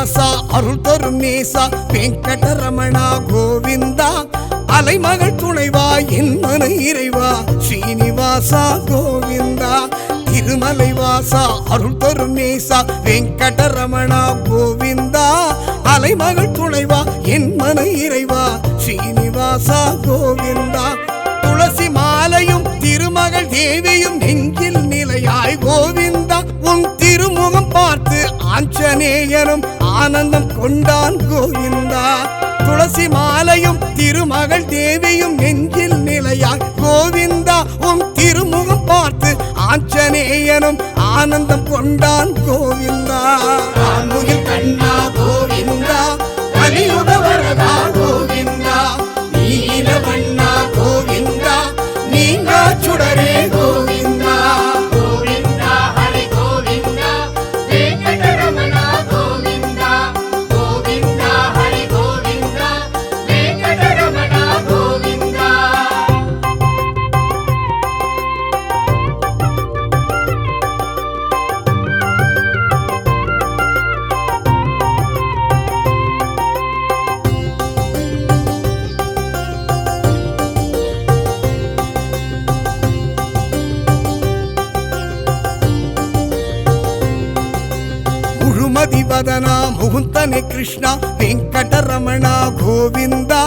ஸ்ரீனிவாசா அருள் தரும் நேசா வெங்கடரமணா கோவிந்தா அலைமகள் துணைவா என் மன இறைவா ஸ்ரீனிவாசா கோவிந்தா திருமலை வாசா அருள் தரும் நேசா வெங்கடரமணா கோவிந்தா அலைமகள் துணைவா என் மன இறைவா ஸ்ரீனிவாசா கோவிந்தா துளசி மாலையும் திருமகள் தேவியும் நெஞ்சில் நிலையாய் கோவிந்தா உன் திருமுகம் பார்த்து ஆஞ்சநேயனும் ஆனந்தம் கொண்டான் கோவிந்தா துளசி மாலையும் திருமகள் தேவியும் நெஞ்சில் நிலையாய் கோவிந்தா உன் திருமுகம் பார்த்து ஆஞ்சநேயனும் ஆனந்தம் கொண்டான் கோவிந்தா ஆன்முகில் கண்ணா கோவிந்தா கலியுக வரதா கோவிந்தா நீலவண்ணா கோவிந்தா நீங்கா சுடரே கோவிந்தா கோவிந்தா ஹரி கோவிந்தா வெங்கடரமணா கோவிந்தா கோவிந்தா ஹரி கோவிந்தா வெங்கடரமணா கோவிந்தா முழுமதிவதனா முகுந்தனே கிருஷ்ணா வெங்கடரமணா கோவிந்தா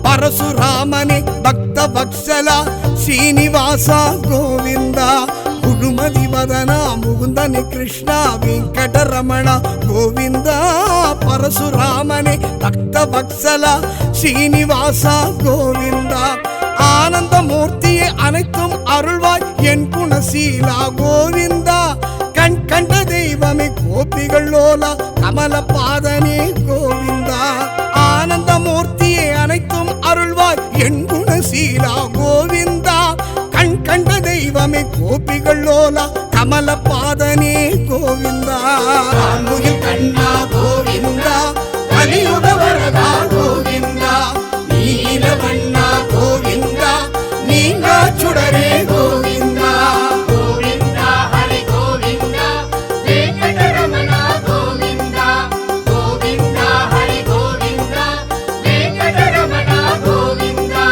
பரசுராமனே பக்த வத்சலா ஸ்ரீனிவாசா கோவிந்தா முழுமதிவதனா முகுந்தனே கிருஷ்ணா வெங்கடரமணா கோவிந்தா பரசுராமனே பக்த வத்சலா ஸ்ரீனிவாசா கோவிந்தா ஆனந்தமூர்த்தியே அனைத்தும் அருள்வாய் என் குணசீலா கோவிந்தா கண் கண்ட தெய்வமே கோபிகள் லோலா கமல பாதனே கோவிந்தா ஆனந்தமூர்த்தியே அனைத்தும் அருள்வாய் என் குணசீலா கோவிந்தா கண் கண்ட தெய்வமே கோபிகள் லோலா கமல பாதனே கோவிந்தா ஆன்முகில் கண்ணா கோவிந்தா கலியுக வரதா கோவிந்தா நீலவண்ணா கோவிந்தா நீங்கா சுடரே கோவிந்தா கோவிந்தா ஹரி கோவிந்தா வெங்கடரமணா கோவிந்தா கோவிந்தா ஹரி கோவிந்தா வெங்கடரமணா கோவிந்தா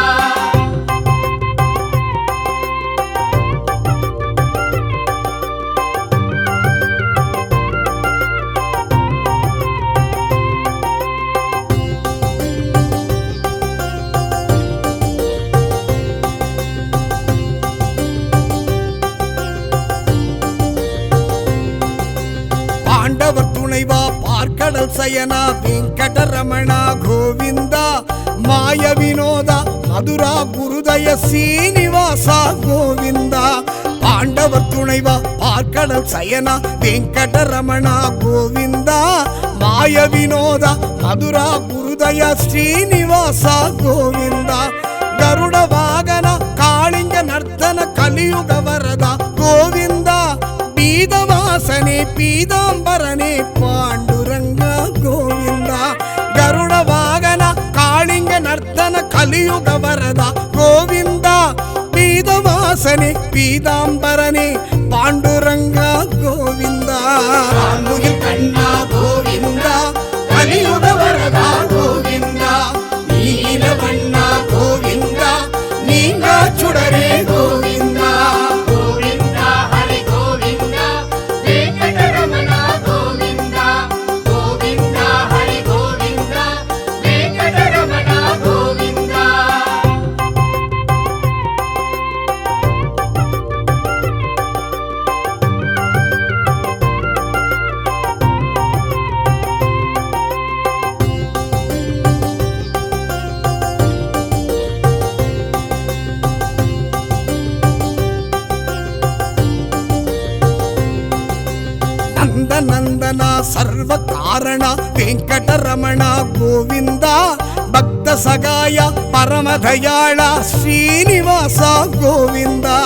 பாண்டவர் துணைவா பார்க்கடல் சயனா வெங்கடரமணா கோவிந்தா மாய வினோதா மதுரா குருதய சீனிவாசா கோவிந்தா பாண்டவர் துணைவா பார்க்கடல் சயனா வெங்கடரமணா கோவிந்தா மாய வினோதா மதுரா குருதய ஸ்ரீனிவாசா கோவிந்தா கருட வாகன காளிங்க நர்த்தன கலியுக வரதா கோவிந்தா பீதவாசனே பீதாம்பரனே பாண்டுரங்கா கோவிந்தா கருட வாகன காளிங்க நர்த்தன கலியுக வரதா கோவிந்தா பீதவாசனே பீதாம்பரனே பாண்டுரங்கா கோவிந்தா ஆன்முகில் கண்ணா கோவிந்தா கலியுக வரதா கோவிந்தா நீலவண்ணா கோவிந்தா நீங்கா சுடரே கோவிந்தா கோவிந்தா ஹரி கோவிந்தா வெங்கடரமணா கோவிந்தா கோவிந்தா ஹரி கோவிந்தா வெங்கடரமணா கோவிந்தா நந்தனா சர்வ காரணா வெங்கடரமணா கோவிந்தா பக்த சகாய பரமதயாளா ஸ்ரீனிவாசா கோவிந்தா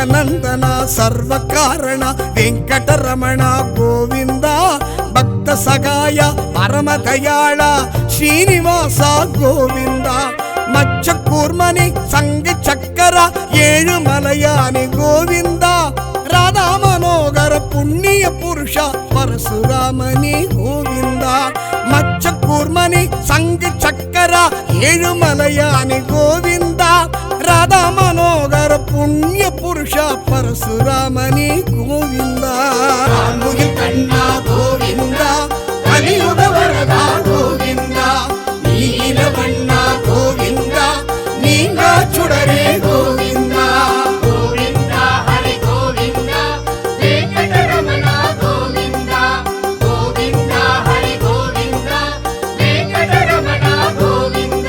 நந்தனா சர்வ காரண வெங்கடரமணா கோவிந்தா பக்த சகாய பரமதயாள ஸ்ரீனிவாசா கோவிந்தா மச்ச கூர்மணி சங்கு சக்கர ஏழு மலையானி கோவிந்தா ராதா மனோகர పుణ్య పురుష పరశురామని గోవింద మచ్చ కూర్మని సంగ చక్కర ఏழுమలయాని గోవింద రాధా మనోహర పుణ్య పురుష పరశురామని గోవింద రాముని కన్నా గోవింద కలియుగ వరద గోవింద నీలవಣ್ಣ గోవింద నీంగా చుడరే గోవింద గోవింద హరి గోవింద వెంకటరమణ గోవింద గోవింద హరి గోవింద వెంకటరమణ గోవింద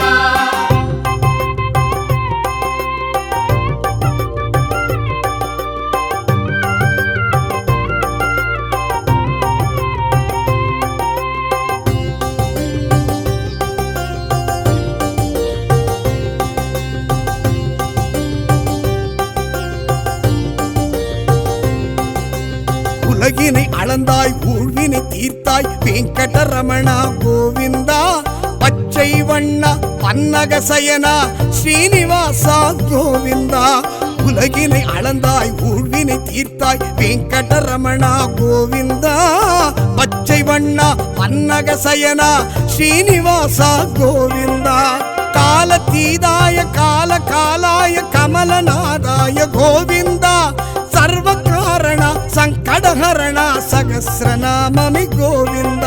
உலகினை அளந்தாய் ஊழ்வினை தீர்த்தாய் வெங்கடரமணா கோவிந்தா பச்சை வண்ண பன்னக சயனா ஸ்ரீனிவாசா கோவிந்தா உலகினை அளந்தாய் ஊழ்வினை தீர்த்தாய் வெங்கடரமணா கோவிந்தா பச்சை வண்ண பன்னக சயனா ஸ்ரீனிவாசா கோவிந்தா காலதீதாய கால காலாய கமலநாதாய கோவிந்தா ಸರ್ವ ಕಾರಣ ಸಂಕಟಹರಣ ಸಹಸ್ರನಾಮಮಿ ಗೋವಿಂದ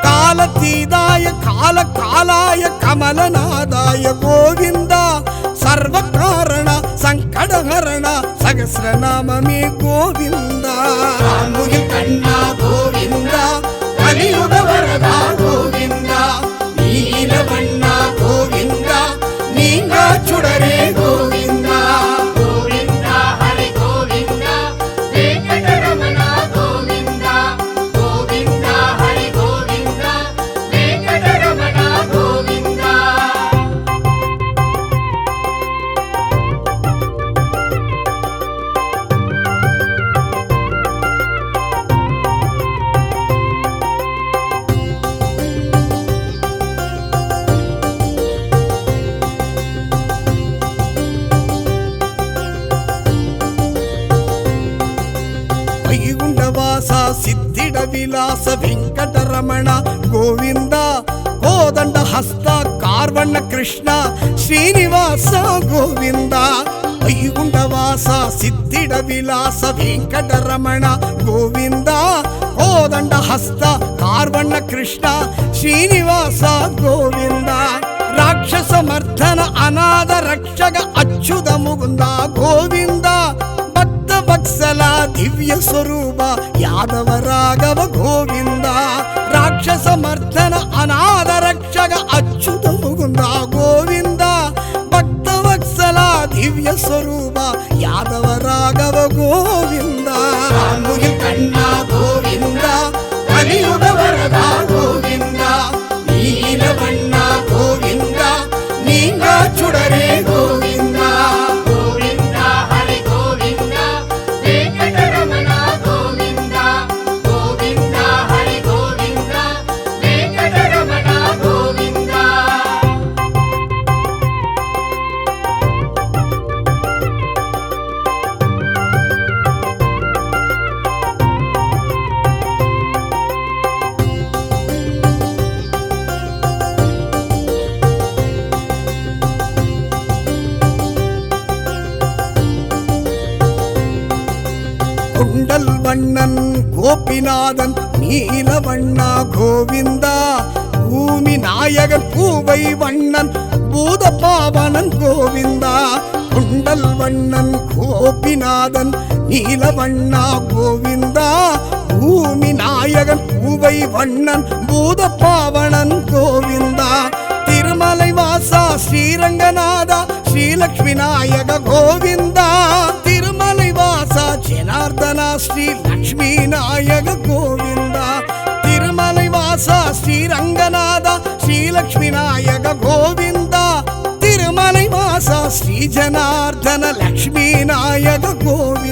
ಕಾಲತೀದಾಯ ಕಾಲ ಕಾಲಾಯ ಕಮಲನಾದಾಯ ಗೋವಿಂದ ಸರ್ವ ಕಾರಣ ಸಂಕಟಹರಣ ಸಹಸ್ರನಾಮಮಿ ಗೋವಿಂದ ರಾಮುನಿ ಕಣ್ಣ ಗೋವಿಂದ ಕಲಿಯುಗ ವರದ ಗೋವಿಂದ ನೀಲವಣ್ಣ ಗೋವಿಂದ ನೀಂಗ ಚುಡರೆ ಗೋವಿಂದ వైగుండవాస సిద్ధిడ విలాస వెంకటరమణ గోవింద కోదండ హస్త కార్వణ కృష్ణ శ్రీనివాస గోవింద వైగుండవాస సిద్ధిడ విలాస వెంకటరమణ గోవింద కోదండ హస్త కార్వణ కృష్ణ శ్రీనివాస గోవింద రాక్షస మర్దన అనాథ రక్షక అచ్యుత ముకుంద గోవింద వత్సల దివ్య స్వరూప యాదవ రాఘవ గోవింద రాక్షస మర్దన అనాథ రక్షక అచ్యుత ముకుంద గోవింద భక్త వత్సల దివ్య స్వరూప యాదవ రాఘవ గోవింద రాముని కన్న గోవింద కలియుగ వరద గోవింద నీలవಣ್ಣ గోవింద నీంగ చుడరే గోవింద குண்டல் வண்ணன் கோபிநாதன் நீலவண்ணா கோவிந்தா பூமி நாயகன் பூவை வண்ணன் பூத பாவனன் கோவிந்தா குண்டல் வண்ணன் கோபிநாதன் நீலவண்ணா கோவிந்தா பூமி நாயகன் பூவை வண்ணன் பூத பாவனன் கோவிந்தா திருமலை வாசா ஸ்ரீரங்கநாதா ஸ்ரீலக்ஷ்மி நாயக கோவிந்தா திருமலை வாசா ஜனார்தன ஸ்ரீ லக்ஷ்மி நாயக கோவிந்தா திருமலை வாசா ஸ்ரீரங்கநாதா ஸ்ரீலக்ஷ்மி நாயக கோவிந்தா திருமலை வாசா ஸ்ரீ ஜனார்தன லக்ஷ்மி நாயக கோவிந்தா